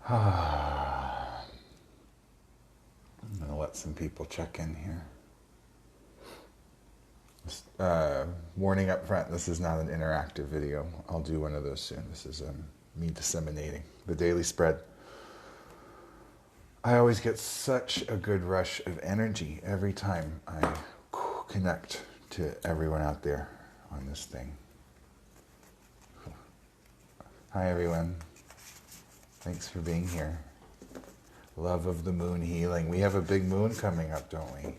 I'm going to let some people check in here. Warning up front, this is not an interactive video. I'll do one of those soon. This is me disseminating the daily spread. I always get such a good rush of energy every time I connect to everyone out there on this thing. Hi everyone. Thanks for being here. Love of the moon healing. We have a big moon coming up, don't we?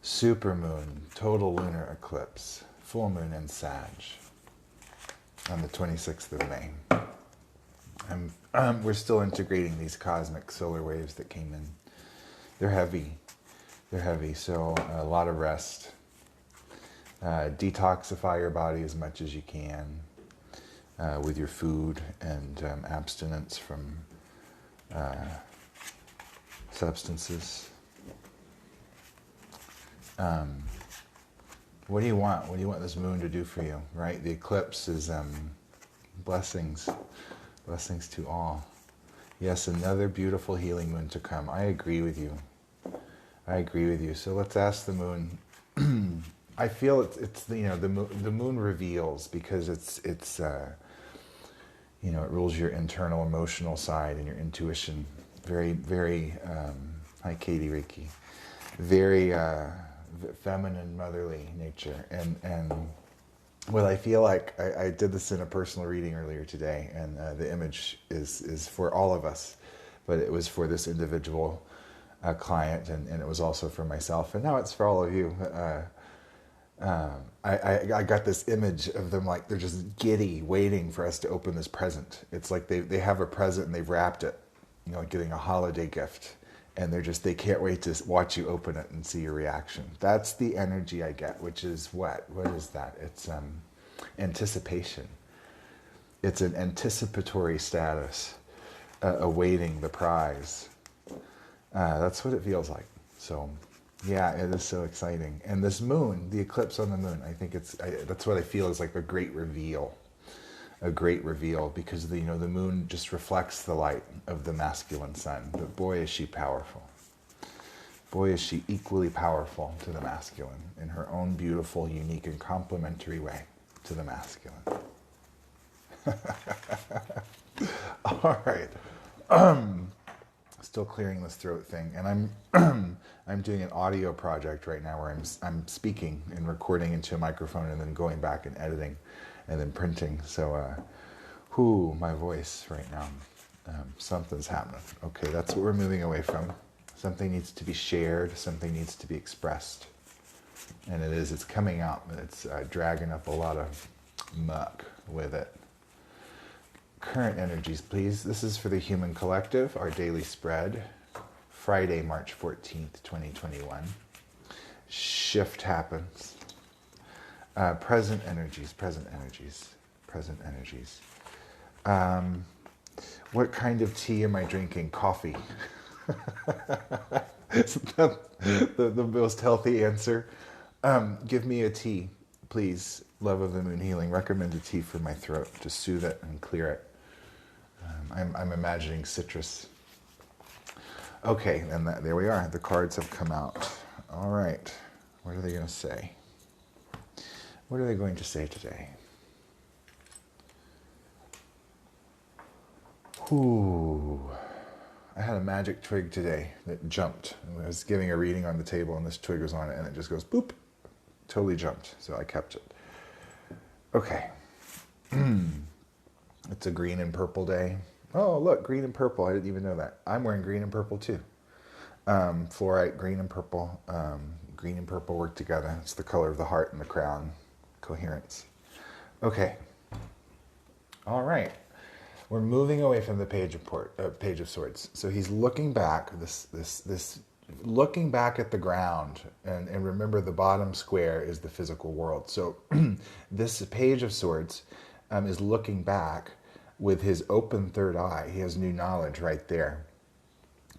Super moon, total lunar eclipse, full moon in Sag on the 26th of May. We're still integrating these cosmic solar waves that came in. They're heavy. They're heavy, so a lot of rest. Detoxify your body as much as you can with your food and abstinence from substances. What do you want? What do you want this moon to do for you, right? The eclipse is blessings. Blessings to all. Yes, another beautiful healing moon to come. I agree with you. I agree with you. So let's ask the moon. I feel it's the moon reveals because it's it rules your internal emotional side and your intuition. Very, very, hi Katie Reiki. Very feminine, motherly nature. And what I feel like, I did this in a personal reading earlier today, and the image is for all of us, but it was for this individual client, and it was also for myself, and now it's for all of you. I got this image of them like they're just giddy, waiting for us to open this present. It's like they have a present and they've wrapped it, like getting a holiday gift. And they can't wait to watch you open it and see your reaction. That's the energy I get, which is what? What is that? It's anticipation. It's an anticipatory status, awaiting the prize. That's what it feels like. So, yeah, it is so exciting. And this moon, the eclipse on the moon, I think that's what I feel is like a great reveal. A great reveal, because the moon just reflects the light of the masculine sun. But boy, is she powerful. Boy, is she equally powerful to the masculine in her own beautiful, unique, and complementary way to the masculine. All right. Still clearing this throat thing, and I'm doing an audio project right now where I'm speaking and recording into a microphone and then going back and editing and then printing. So, my voice right now. Something's happening. Okay, that's what we're moving away from. Something needs to be shared. Something needs to be expressed. And it's coming out, but it's dragging up a lot of muck with it. Current energies, please. This is for the Human Collective, our daily spread. Friday, March 14th, 2021. Shift happens. Present energies. What kind of tea am I drinking? Coffee. the most healthy answer. Give me a tea, please. Love of the Moon Healing. Recommend a tea for my throat to soothe it and clear it. I'm imagining citrus. Okay, and there we are. The cards have come out. All right. What are they going to say? What are they going to say today? Ooh. I had a magic twig today that jumped. I was giving a reading on the table and this twig was on it and it just goes boop. Totally jumped. So I kept it. Okay. It's a green and purple day. Oh, look, green and purple. I didn't even know that. I'm wearing green and purple too. Fluorite, green and purple. Green and purple work together. It's the color of the heart and the crown. Coherence. Okay. All right. We're moving away from the Page of Swords. So he's looking back. This looking back at the ground, and remember the bottom square is the physical world. So this Page of Swords is looking back with his open third eye. He has new knowledge right there,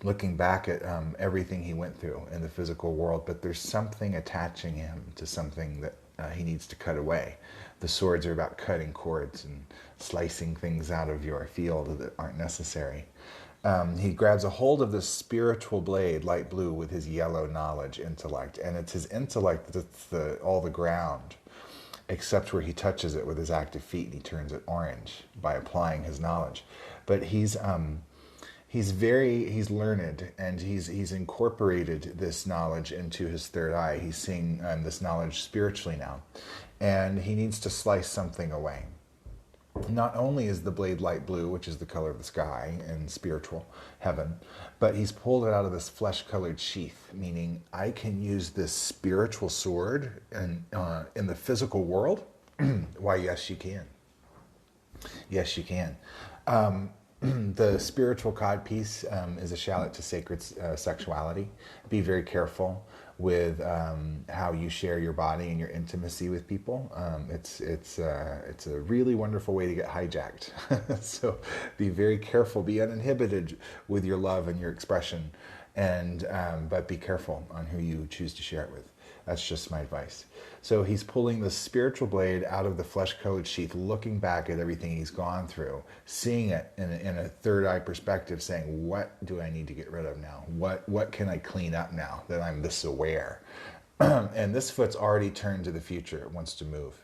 looking back at everything he went through in the physical world, but there's something attaching him to something that he needs to cut away. The swords are about cutting cords and slicing things out of your field that aren't necessary. He grabs a hold of this spiritual blade, light blue, with his yellow knowledge, intellect. And it's his intellect that's all the ground, except where he touches it with his active feet and he turns it orange by applying his knowledge. But he's learned, and he's incorporated this knowledge into his third eye. He's seeing this knowledge spiritually now. And he needs to slice something away. Not only is the blade light blue, which is the color of the sky and spiritual heaven, but he's pulled it out of this flesh-colored sheath, meaning I can use this spiritual sword in the physical world. Why, yes, you can. Yes, you can. The spiritual codpiece is a shallot to sacred sexuality. Be very careful with how you share your body and your intimacy with people. It's a really wonderful way to get hijacked. So be very careful. Be uninhibited with your love and your expression, but be careful on who you choose to share it with. That's just my advice. So he's pulling the spiritual blade out of the flesh-colored sheath, looking back at everything he's gone through, seeing it in a third eye perspective, saying, what do I need to get rid of now? What can I clean up now that I'm this aware? And this foot's already turned to the future. It wants to move.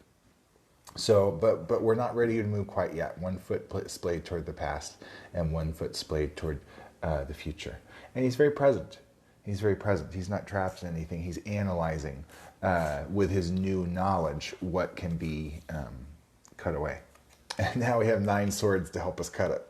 So, but we're not ready to move quite yet. One foot splayed toward the past and one foot splayed toward the future. And he's very present. He's very present. He's not trapped in anything. He's analyzing with his new knowledge what can be cut away. And now we have 9 swords to help us cut it.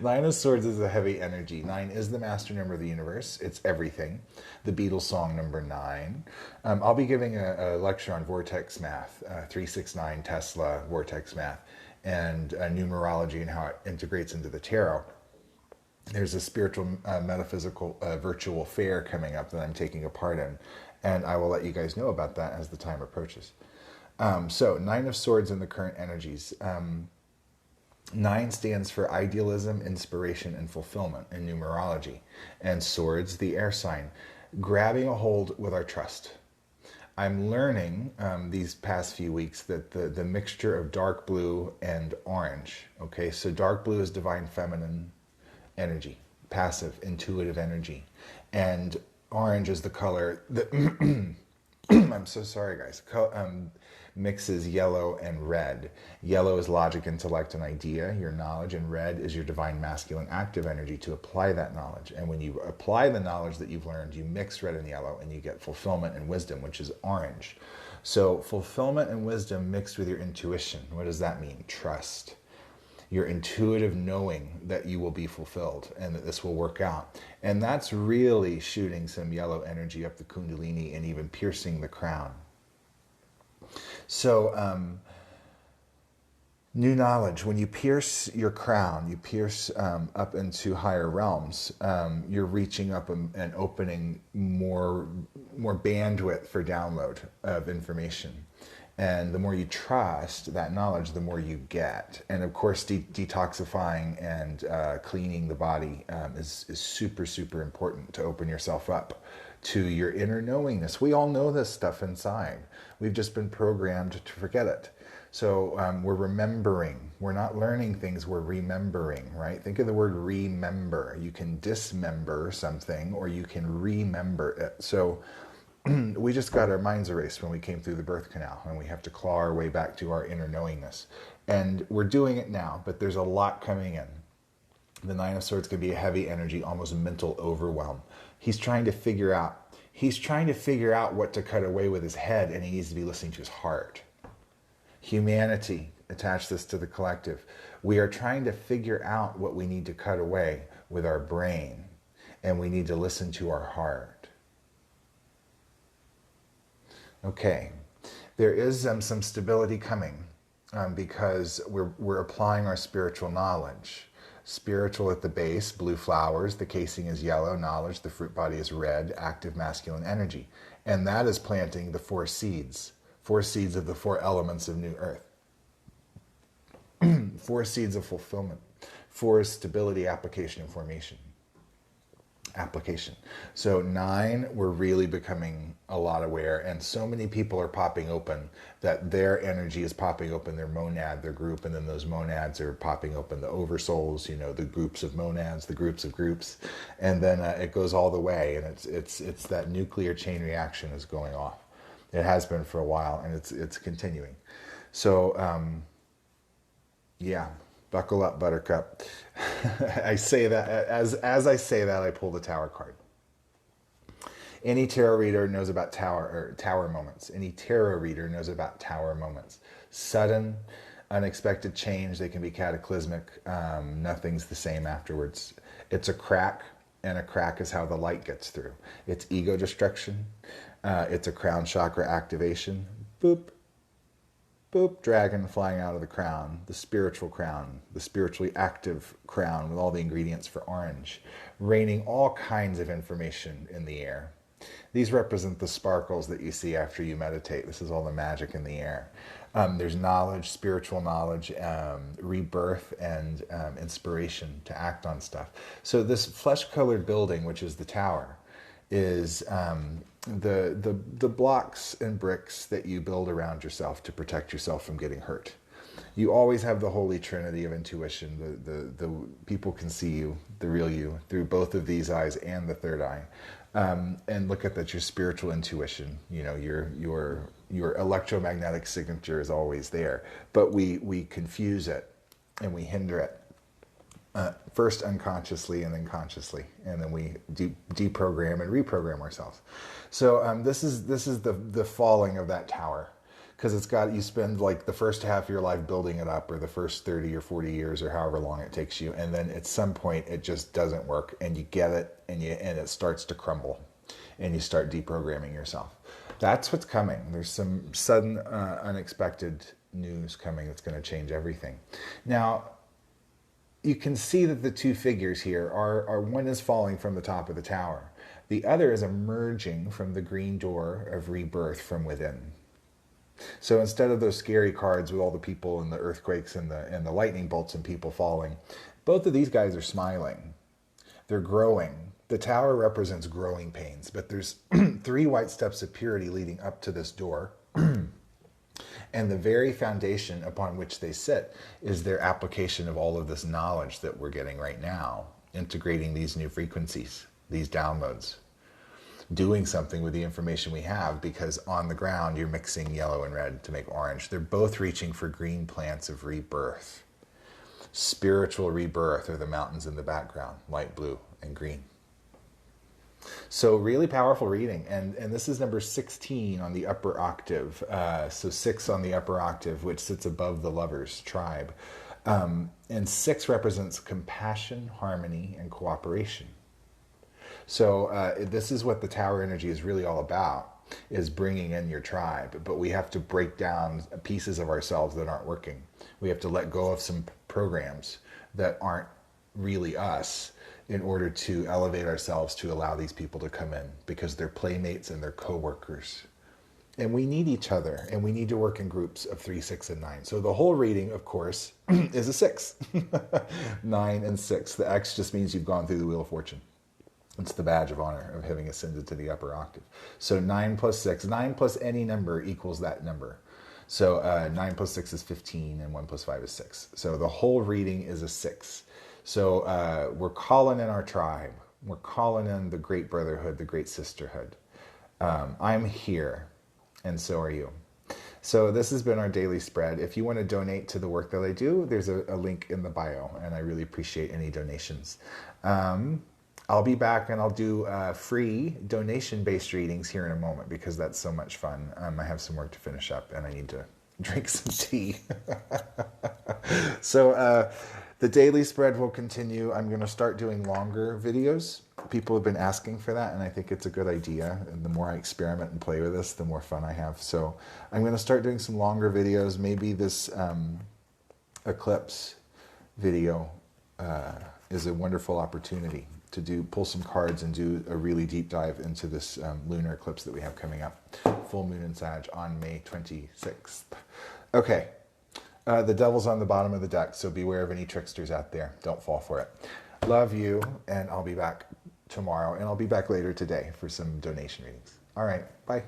9 of swords is a heavy energy. 9 is the master number of the universe. It's everything. The Beatles song number 9. I'll be giving a lecture on vortex math, 369 Tesla vortex math, and numerology and how it integrates into the tarot. There's a spiritual, metaphysical, virtual fair coming up that I'm taking a part in, and I will let you guys know about that as the time approaches. So 9 of swords in the current energies. 9 stands for idealism, inspiration, and fulfillment in numerology. And swords, the air sign, grabbing a hold with our trust. I'm learning these past few weeks that the mixture of dark blue and orange, okay, so dark blue is divine feminine energy, passive, intuitive energy. And orange is the color that, I'm so sorry guys, mixes yellow and red. Yellow is logic, intellect, and idea, your knowledge, and red is your divine masculine active energy to apply that knowledge. And when you apply the knowledge that you've learned, you mix red and yellow and you get fulfillment and wisdom, which is orange. So fulfillment and wisdom mixed with your intuition. What does that mean? Trust. Your intuitive knowing that you will be fulfilled and that this will work out. And that's really shooting some yellow energy up the kundalini and even piercing the crown. So, new knowledge, when you pierce your crown, you pierce up into higher realms, you're reaching up and opening more bandwidth for download of information. And the more you trust that knowledge, the more you get. And of course, detoxifying and cleaning the body is super, super important to open yourself up to your inner knowingness. We all know this stuff inside. We've just been programmed to forget it. So we're remembering. We're not learning things, we're remembering, right? Think of the word remember. You can dismember something or you can remember it. So we just got our minds erased when we came through the birth canal, and we have to claw our way back to our inner knowingness. And we're doing it now, but there's a lot coming in. The 9 of Swords could be a heavy energy, almost mental overwhelm. He's trying to figure out what to cut away with his head, and he needs to be listening to his heart. Humanity, attach this to the collective. We are trying to figure out what we need to cut away with our brain, and we need to listen to our heart. Okay, there is some stability coming because we're applying our spiritual knowledge. Spiritual at the base, blue flowers, the casing is yellow, knowledge, the fruit body is red, active masculine energy. And that is planting the 4 seeds of the 4 elements of New Earth. 4 seeds of fulfillment, 4 is stability, application, and formation. application. So 9, we're really becoming a lot aware, and so many people are popping open that their energy is popping open their monad, their group, and then those monads are popping open the oversouls, the groups of monads, the groups of groups, and then it goes all the way, and it's that nuclear chain reaction is going off. It has been for a while, and it's continuing. So yeah, buckle up, Buttercup. I say that as I say that, I pull the Tower card. Any tarot reader knows about tower moments. Any tarot reader knows about tower moments. Sudden, unexpected change. They can be cataclysmic. Nothing's the same afterwards. It's a crack, and a crack is how the light gets through. It's ego destruction. It's a crown chakra activation. Boop. Boop, dragon flying out of the crown, the spiritually active crown with all the ingredients for orange, raining all kinds of information in the air. These represent the sparkles that you see after you meditate. This is all the magic in the air. There's knowledge, spiritual knowledge, rebirth, and inspiration to act on stuff. So this flesh-colored building, which is the tower, is the blocks and bricks that you build around yourself to protect yourself from getting hurt. You always have the holy trinity of intuition. The people can see you, the real you, through both of these eyes and the third eye. And look at that, your spiritual intuition, your electromagnetic signature is always there. But we confuse it and we hinder it. First unconsciously and then consciously, and then we deprogram and reprogram ourselves. So this is the falling of that tower, because you spend like the first half of your life building it up, or the first 30 or 40 years, or however long it takes you, and then at some point it just doesn't work, and you get it, and it starts to crumble, and you start deprogramming yourself. That's what's coming. There's some sudden, unexpected news coming that's going to change everything. Now, you can see that the two figures here are one is falling from the top of the tower. The other is emerging from the green door of rebirth from within. So instead of those scary cards with all the people and the earthquakes and the lightning bolts and people falling, both of these guys are smiling. They're growing. The tower represents growing pains, but there's 3 white steps of purity leading up to this door. And the very foundation upon which they sit is their application of all of this knowledge that we're getting right now, integrating these new frequencies, these downloads, doing something with the information we have, because on the ground you're mixing yellow and red to make orange. They're both reaching for green plants of rebirth. Spiritual rebirth are the mountains in the background, light blue and green. So really powerful reading, and this is number 16 on the upper octave, so 6 on the upper octave, which sits above the Lovers tribe, and 6 represents compassion, harmony, and cooperation. So this is what the tower energy is really all about, is bringing in your tribe, but we have to break down pieces of ourselves that aren't working. We have to let go of some programs that aren't really us, in order to elevate ourselves to allow these people to come in, because they're playmates and they're co-workers. And we need each other, and we need to work in groups of 3, 6, and 9. So the whole reading, of course, is a 6. 9 and 6. The X just means you've gone through the Wheel of Fortune. It's the badge of honor of having ascended to the upper octave. So 9 plus 6. 9 plus any number equals that number. So 9 plus 6 is 15, and 1 plus 5 is 6. So the whole reading is a 6. So we're calling in our tribe. We're calling in the great brotherhood, the great sisterhood. I'm here, and so are you. So this has been our daily spread. If you want to donate to the work that I do, there's a link in the bio, and I really appreciate any donations. I'll be back, and I'll do free donation-based readings here in a moment, because that's so much fun. I have some work to finish up, and I need to drink some tea. So the daily spread will continue. I'm going to start doing longer videos. People have been asking for that, and I think it's a good idea. And the more I experiment and play with this, the more fun I have. So I'm going to start doing some longer videos. Maybe this eclipse video is a wonderful opportunity to pull some cards and do a really deep dive into this lunar eclipse that we have coming up. Full moon in Sag on May 26th. Okay. The devil's on the bottom of the deck, so beware of any tricksters out there. Don't fall for it. Love you, and I'll be back. tomorrow, and I'll be back later today for some donation readings. All right, bye.